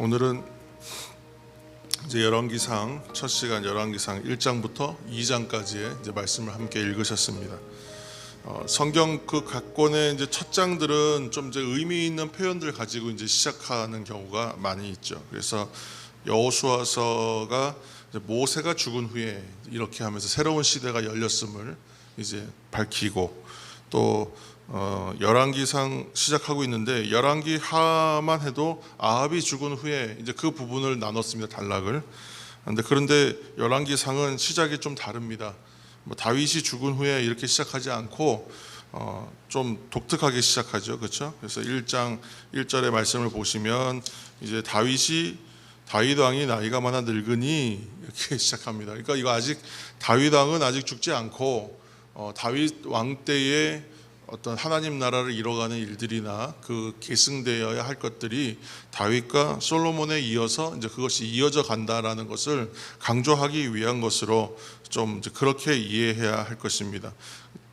오늘은 이제 열왕기상 첫 시간 열왕기상 1장부터 2장까지의 이제 말씀을 함께 읽으셨습니다. 성경 그 각 권의 이제 첫 장들은 좀 이제 의미 있는 표현들 가지고 이제 시작하는 경우가 많이 있죠. 그래서 여호수아서가 모세가 죽은 후에 이렇게 하면서 새로운 시대가 열렸음을 이제 밝히고, 또 열왕기상 시작하고 있는데 열왕기 하만 해도 아합이 죽은 후에 이제 그 부분을 나눴습니다. 단락을. 그런데 열왕기상은 시작이 좀 다릅니다. 다윗이 죽은 후에 이렇게 시작하지 않고 좀 독특하게 시작하죠. 그렇죠? 그래서 1장 1절의 말씀을 보시면 이제 다윗 왕이 나이가 많아 늙으니 이렇게 시작합니다. 그러니까 이거 아직 다윗 왕은 아직 죽지 않고 다윗 왕 때에 어떤 하나님 나라를 이뤄가는 일들이나 그 계승되어야 할 것들이 다윗과 솔로몬에 이어서 이제 그것이 이어져 간다라는 것을 강조하기 위한 것으로 좀 이제 그렇게 이해해야 할 것입니다.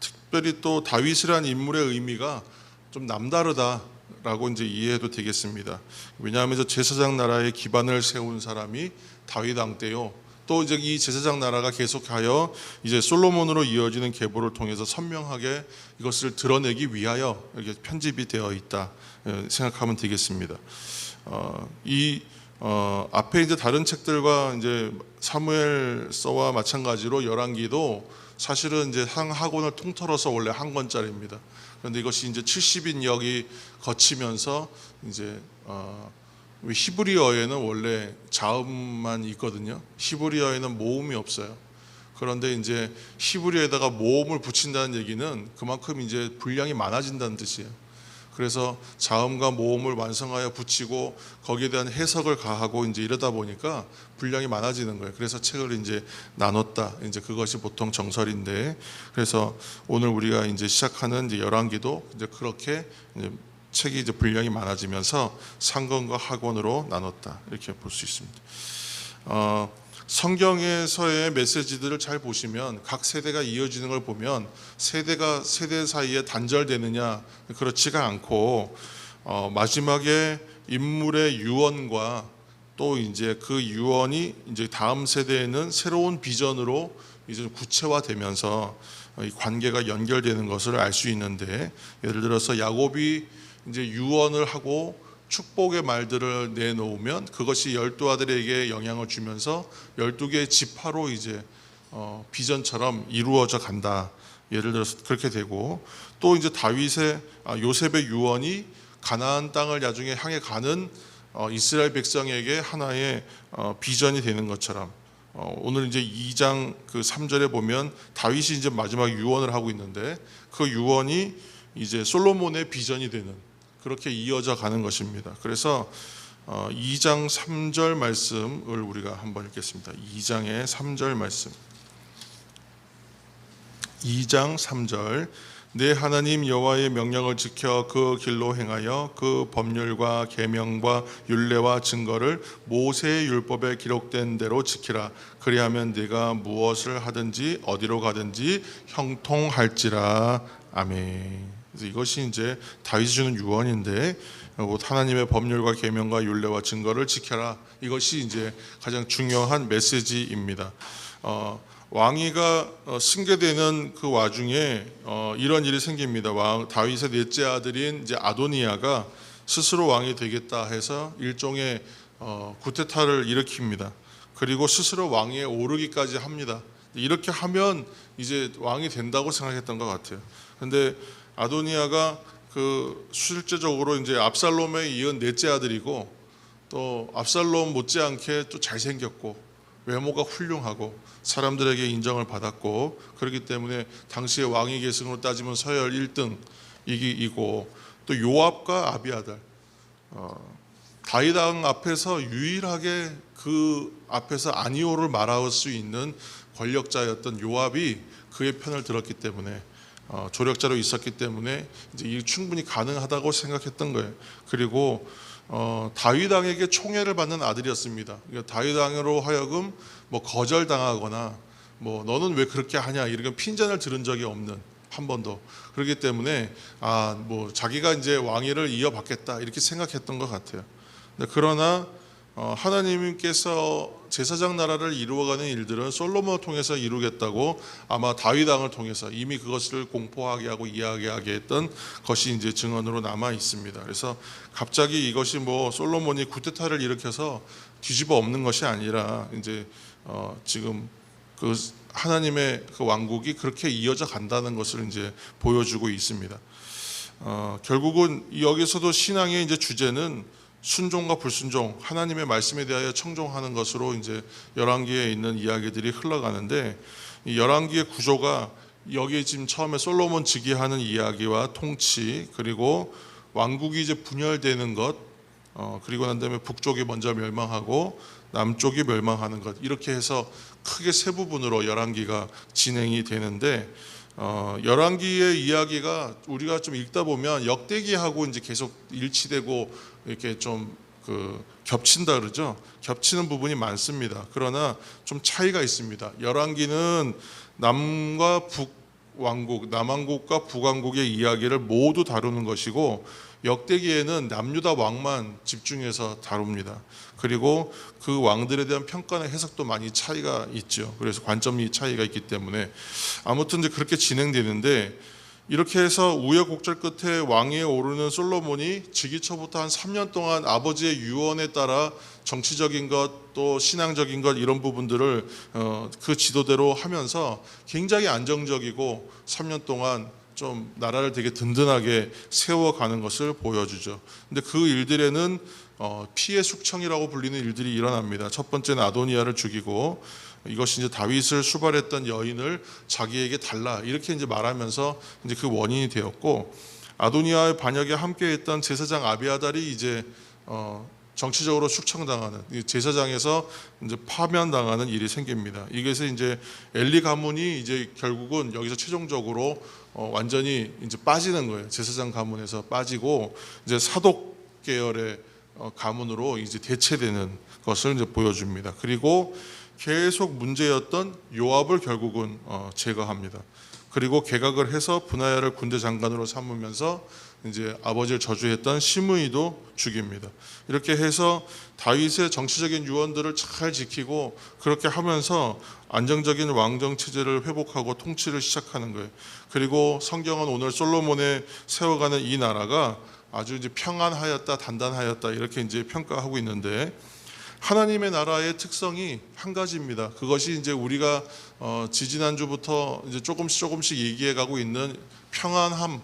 특별히 또 다윗이란 인물의 의미가 좀 남다르다라고 이제 이해해도 되겠습니다. 왜냐하면 제사장 나라의 기반을 세운 사람이 다윗 왕 때요. 또 이제 이 제사장 나라가 계속하여 이제 솔로몬으로 이어지는 계보를 통해서 선명하게 이것을 드러내기 위하여 이렇게 편집이 되어 있다 생각하면 되겠습니다. 앞에 이제 다른 책들과 이제 사무엘서와 마찬가지로 열왕기도 사실은 이제 한 학원을 통틀어서 원래 한 권짜리입니다. 그런데 이것이 이제 70인역이 거치면서 이제 히브리어에는 원래 자음만 있거든요. 히브리어에는 모음이 없어요. 그런데 이제 히브리어에다가 모음을 붙인다는 얘기는 그만큼 이제 분량이 많아진다는 뜻이에요. 그래서 자음과 모음을 완성하여 붙이고 거기에 대한 해석을 가하고 이제 이러다 보니까 분량이 많아지는 거예요. 그래서 책을 이제 나눴다. 이제 그것이 보통 정설인데, 그래서 오늘 우리가 이제 시작하는 이제 열왕기도 이제 그렇게 이제 책이 이제 분량이 많아지면서 상권과 하권으로 나눴다, 이렇게 볼 수 있습니다. 성경에서의 메시지들을 잘 보시면 각 세대가 이어지는 걸 보면 세대가 세대 사이에 단절되느냐, 그렇지가 않고 마지막에 인물의 유언과 또 이제 그 유언이 이제 다음 세대에는 새로운 비전으로 이제 구체화되면서 이 관계가 연결되는 것을 알 수 있는데, 예를 들어서 야곱이 이제 유언을 하고 축복의 말들을 내놓으면 그것이 12아들에게 영향을 주면서 12개의 지파로 이제 비전처럼 이루어져 간다. 예를 들어서 그렇게 되고, 또 이제 요셉의 유언이 가나안 땅을 나중에 향해 가는 이스라엘 백성에게 하나의 비전이 되는 것처럼, 오늘 이제 2장 그 3절에 보면 다윗이 이제 마지막 유언을 하고 있는데 그 유언이 이제 솔로몬의 비전이 되는, 그렇게 이어져 가는 것입니다. 그래서 2장 3절 말씀을 우리가 한번 읽겠습니다. 2장의 3절 말씀. 2장 3절. 내 하나님 여호와의 명령을 지켜 그 길로 행하여 그 법률과 계명과 율례와 증거를 모세의 율법에 기록된 대로 지키라. 그리하면 네가 무엇을 하든지 어디로 가든지 형통할지라. 아멘. 그래서 이것이 이제 다윗이 주는 유언인데, 하나님의 법률과 계명과 율례와 증거를 지켜라. 이것이 이제 가장 중요한 메시지입니다. 왕위가 승계되는 그 와중에 이런 일이 생깁니다. 다윗의 넷째 아들인 이제 아도니아가 스스로 왕이 되겠다 해서 일종의 쿠데타를 일으킵니다. 그리고 스스로 왕위에 오르기까지 합니다. 이렇게 하면 이제 왕이 된다고 생각했던 것 같아요. 그런데 아도니아가 그 실제적으로 이제 압살롬에 이은 넷째 아들이고, 또 압살롬 못지않게 또 잘생겼고 외모가 훌륭하고 사람들에게 인정을 받았고, 그렇기 때문에 당시의 왕위 계승으로 따지면 서열 1등이고, 또 요압과 아비아달, 다윗 왕 앞에서 유일하게 그 앞에서 아니오를 말할 수 있는 권력자였던 요압이 그의 편을 들었기 때문에, 조력자로 있었기 때문에 이제 이 충분히 가능하다고 생각했던 거예요. 그리고 다윗 왕에게 총애를 받는 아들이었습니다. 그러니까 다윗 왕으로 하여금 뭐 거절당하거나 뭐 너는 왜 그렇게 하냐 이런 핀잔을 들은 적이 없는, 한 번도. 그렇기 때문에 뭐 자기가 이제 왕위를 이어받겠다 이렇게 생각했던 것 같아요. 그러나 하나님께서 제사장 나라를 이루어가는 일들은 솔로몬을 통해서 이루겠다고 아마 다윗 왕을 통해서 이미 그것을 공포하게 하고 이야기하게 했던 것이 이제 증언으로 남아 있습니다. 그래서 갑자기 이것이 뭐 솔로몬이 쿠데타를 일으켜서 뒤집어 엎는 것이 아니라 이제 지금 그 하나님의 그 왕국이 그렇게 이어져 간다는 것을 이제 보여주고 있습니다. 결국은 여기서도 신앙의 이제 주제는 순종과 불순종, 하나님의 말씀에 대하여 청종하는 것으로 이제 열왕기에 있는 이야기들이 흘러가는데, 이 열왕기의 구조가 여기에 지금 처음에 솔로몬 즉위하는 이야기와 통치, 그리고 왕국이 이제 분열되는 것, 그리고 난 다음에 북쪽이 먼저 멸망하고 남쪽이 멸망하는 것, 이렇게 해서 크게 세 부분으로 열왕기가 진행이 되는데, 열왕기의 이야기가 우리가 좀 읽다 보면 역대기하고 이제 계속 일치되고 이렇게 좀 겹친다 그러죠. 겹치는 부분이 많습니다. 그러나 좀 차이가 있습니다. 열왕기는 남과 북 왕국, 남왕국과 북왕국의 이야기를 모두 다루는 것이고, 역대기에는 남유다 왕만 집중해서 다룹니다. 그리고 그 왕들에 대한 평가나 해석도 많이 차이가 있죠. 그래서 관점이 차이가 있기 때문에 아무튼 이제 그렇게 진행되는데, 이렇게 해서 우여곡절 끝에 왕위에 오르는 솔로몬이 즉위 초부터 한 3년 동안 아버지의 유언에 따라 정치적인 것, 또 신앙적인 것, 이런 부분들을 그 지도대로 하면서 굉장히 안정적이고 3년 동안 좀 나라를 되게 든든하게 세워가는 것을 보여주죠. 근데 그 일들에는 피해 숙청이라고 불리는 일들이 일어납니다. 첫 번째는 아도니아를 죽이고, 이것이 이제 다윗을 수발했던 여인을 자기에게 달라, 이렇게 이제 말하면서 이제 그 원인이 되었고, 아도니아의 반역에 함께했던 제사장 아비아달이 이제 정치적으로 숙청당하는, 제사장에서 이제 파면당하는 일이 생깁니다. 이게서 이제 엘리 가문이 이제 결국은 여기서 최종적으로 완전히 이제 빠지는 거예요. 제사장 가문에서 빠지고 이제 사독 계열의 가문으로 이제 대체되는 것을 이제 보여줍니다. 그리고 계속 문제였던 요압을 결국은 제거합니다. 그리고 개각을 해서 분하야를 군대 장관으로 삼으면서 이제 아버지를 저주했던 시므이도 죽입니다. 이렇게 해서 다윗의 정치적인 유언들을 잘 지키고 그렇게 하면서 안정적인 왕정 체제를 회복하고 통치를 시작하는 거예요. 그리고 성경은 오늘 솔로몬의 세워가는 이 나라가 아주 이제 평안하였다, 단단하였다, 이렇게 이제 평가하고 있는데, 하나님의 나라의 특성이 한 가지입니다. 그것이 이제 우리가 지지난주부터 이제 조금씩 얘기해가고 있는 평안함,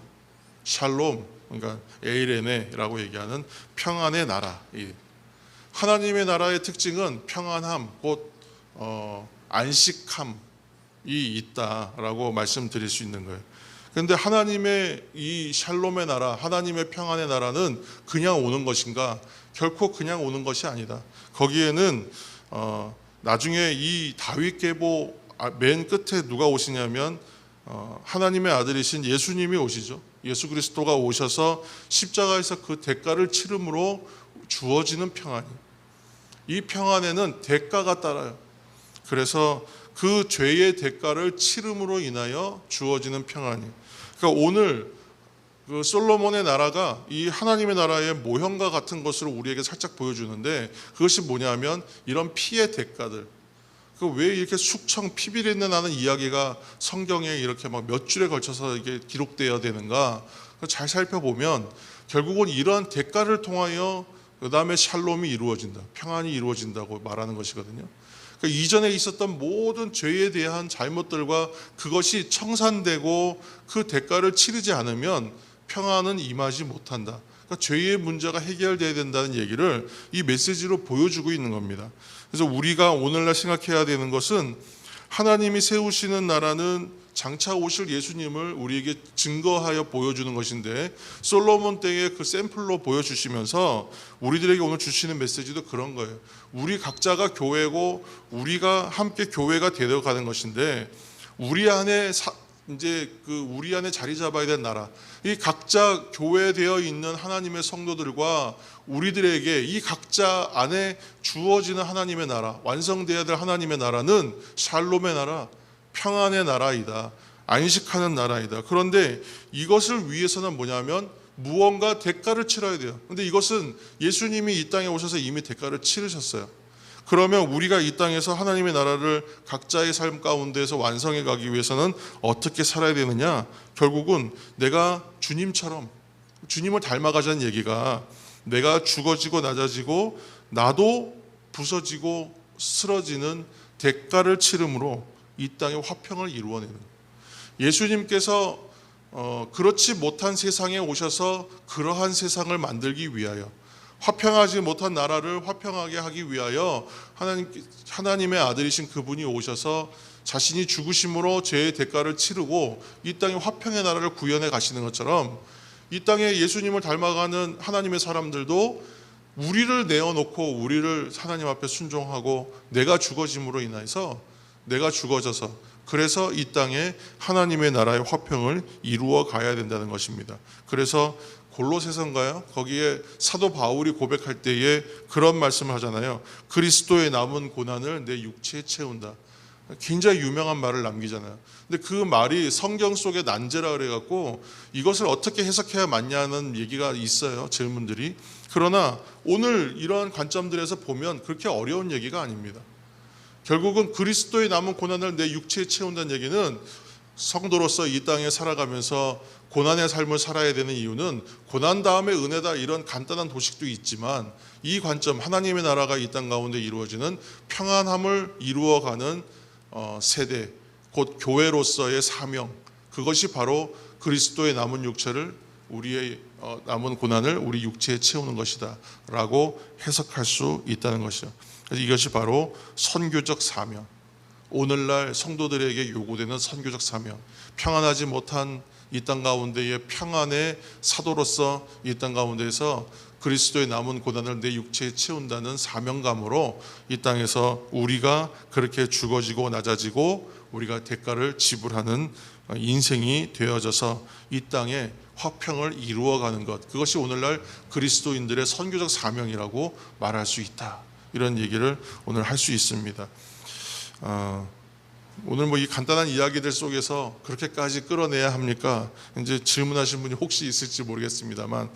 샬롬, 그러니까 에이레네라고 얘기하는 평안의 나라. 하나님의 나라의 특징은 평안함, 곧 안식함이 있다라고 말씀드릴 수 있는 거예요. 그런데 하나님의 이 샬롬의 나라, 하나님의 평안의 나라는 그냥 오는 것인가? 결코 그냥 오는 것이 아니다. 거기에는 나중에 이 다윗 계보 맨 끝에 누가 오시냐면 하나님의 아들이신 예수님이 오시죠. 예수 그리스도가 오셔서 십자가에서 그 대가를 치름으로 주어지는 평안이, 이 평안에는 대가가 따라요. 그래서 그 죄의 대가를 치름으로 인하여 주어지는 평안이, 그러니까 오늘 그 솔로몬의 나라가 이 하나님의 나라의 모형과 같은 것으로 우리에게 살짝 보여주는데, 그것이 뭐냐면 이런 피의 대가들. 왜 이렇게 숙청 피비린내 나는 이야기가 성경에 이렇게 막 몇 줄에 걸쳐서 이게 기록되어야 되는가? 잘 살펴보면 결국은 이러한 대가를 통하여 그 다음에 샬롬이 이루어진다, 평안이 이루어진다고 말하는 것이거든요. 그러니까 이전에 있었던 모든 죄에 대한 잘못들과 그것이 청산되고 그 대가를 치르지 않으면 평안은 임하지 못한다. 그러니까 죄의 문제가 해결돼야 된다는 얘기를 이 메시지로 보여주고 있는 겁니다. 그래서 우리가 오늘날 생각해야 되는 것은, 하나님이 세우시는 나라는 장차 오실 예수님을 우리에게 증거하여 보여주는 것인데, 솔로몬 때의 그 샘플로 보여주시면서 우리들에게 오늘 주시는 메시지도 그런 거예요. 우리 각자가 교회고 우리가 함께 교회가 되어가는 것인데, 우리 안에 우리 안에 자리 잡아야 될 나라, 이 각자 교회되어 있는 하나님의 성도들과 우리들에게 이 각자 안에 주어지는 하나님의 나라, 완성되어야 될 하나님의 나라는 샬롬의 나라, 평안의 나라이다, 안식하는 나라이다. 그런데 이것을 위해서는 뭐냐면 무언가 대가를 치러야 돼요. 근데 이것은 예수님이 이 땅에 오셔서 이미 대가를 치르셨어요. 그러면 우리가 이 땅에서 하나님의 나라를 각자의 삶 가운데에서 완성해 가기 위해서는 어떻게 살아야 되느냐? 결국은 내가 주님처럼, 주님을 닮아가자는 얘기가 내가 죽어지고 낮아지고 나도 부서지고 쓰러지는 대가를 치름으로 이 땅의 화평을 이루어내는, 예수님께서 그렇지 못한 세상에 오셔서 그러한 세상을 만들기 위하여, 화평하지 못한 나라를 화평하게 하기 위하여 하나님의 아들이신 그분이 오셔서 자신이 죽으심으로 죄의 대가를 치르고 이 땅에 화평의 나라를 구현해 가시는 것처럼, 이 땅에 예수님을 닮아가는 하나님의 사람들도 우리를 내어놓고 우리를 하나님 앞에 순종하고 내가 죽어짐으로 인해서, 내가 죽어져서, 그래서 이 땅에 하나님의 나라의 화평을 이루어 가야 된다는 것입니다. 그래서 골로새서인가요? 거기에 사도 바울이 고백할 때에 그런 말씀을 하잖아요. 그리스도의 남은 고난을 내 육체에 채운다. 굉장히 유명한 말을 남기잖아요. 근데 그 말이 성경 속의 난제라 그래갖고 이것을 어떻게 해석해야 맞냐는 얘기가 있어요, 질문들이. 그러나 오늘 이러한 관점들에서 보면 그렇게 어려운 얘기가 아닙니다. 결국은 그리스도의 남은 고난을 내 육체에 채운다는 얘기는, 성도로서 이 땅에 살아가면서 고난의 삶을 살아야 되는 이유는 고난 다음에 은혜다, 이런 간단한 도식도 있지만 이 관점, 하나님의 나라가 이 땅 가운데 이루어지는 평안함을 이루어가는 세대, 곧 교회로서의 사명, 그것이 바로 그리스도의 남은 육체를, 우리의 남은 고난을 우리 육체에 채우는 것이다 라고 해석할 수 있다는 것이죠. 그래서 이것이 바로 선교적 사명, 오늘날 성도들에게 요구되는 선교적 사명, 평안하지 못한 이 땅 가운데의 평안의 사도로서 이 땅 가운데에서 그리스도의 남은 고난을 내 육체에 채운다는 사명감으로 이 땅에서 우리가 그렇게 죽어지고 낮아지고 우리가 대가를 지불하는 인생이 되어져서 이 땅에 화평을 이루어가는 것, 그것이 오늘날 그리스도인들의 선교적 사명이라고 말할 수 있다, 이런 얘기를 오늘 할 수 있습니다. 오늘 이 간단한 이야기들 속에서 그렇게까지 끌어내야 합니까? 이제 질문하신 분이 혹시 있을지 모르겠습니다만,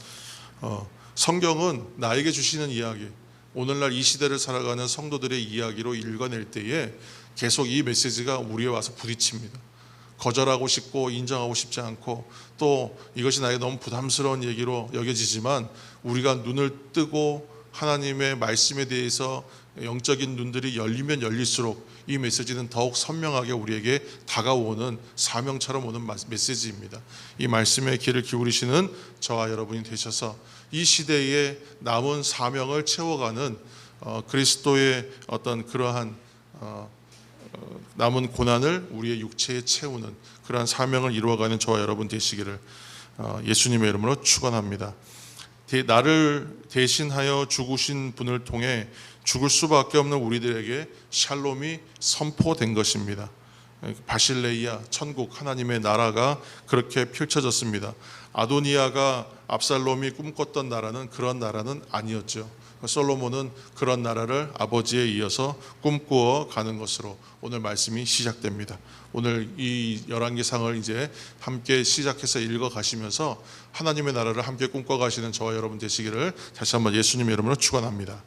성경은 나에게 주시는 이야기, 오늘날 이 시대를 살아가는 성도들의 이야기로 읽어낼 때에 계속 이 메시지가 우리에 와서 부딪힙니다. 거절하고 싶고 인정하고 싶지 않고, 또 이것이 나에게 너무 부담스러운 얘기로 여겨지지만 우리가 눈을 뜨고 하나님의 말씀에 대해서 영적인 눈들이 열리면 열릴수록 이 메시지는 더욱 선명하게 우리에게 다가오는 사명처럼 오는 메시지입니다. 이 말씀에 귀를 기울이시는 저와 여러분이 되셔서 이 시대에 남은 사명을 채워가는 그리스도의 어떤 그러한 남은 고난을 우리의 육체에 채우는 그러한 사명을 이루어가는 저와 여러분 되시기를 예수님의 이름으로 축원합니다. 나를 대신하여 죽으신 분을 통해 죽을 수밖에 없는 우리들에게 샬롬이 선포된 것입니다. 바실레이아, 천국, 하나님의 나라가 그렇게 펼쳐졌습니다. 아도니아가 압살롬이 꿈꿨던 나라는 그런 나라는 아니었죠. 솔로몬은 그런 나라를 아버지에 이어서 꿈꾸어 가는 것으로 오늘 말씀이 시작됩니다. 오늘 이 열왕기상을 이제 함께 시작해서 읽어 가시면서 하나님의 나라를 함께 꿈꿔 가시는 저와 여러분 되시기를 다시 한번 예수님의 이름으로 축원합니다.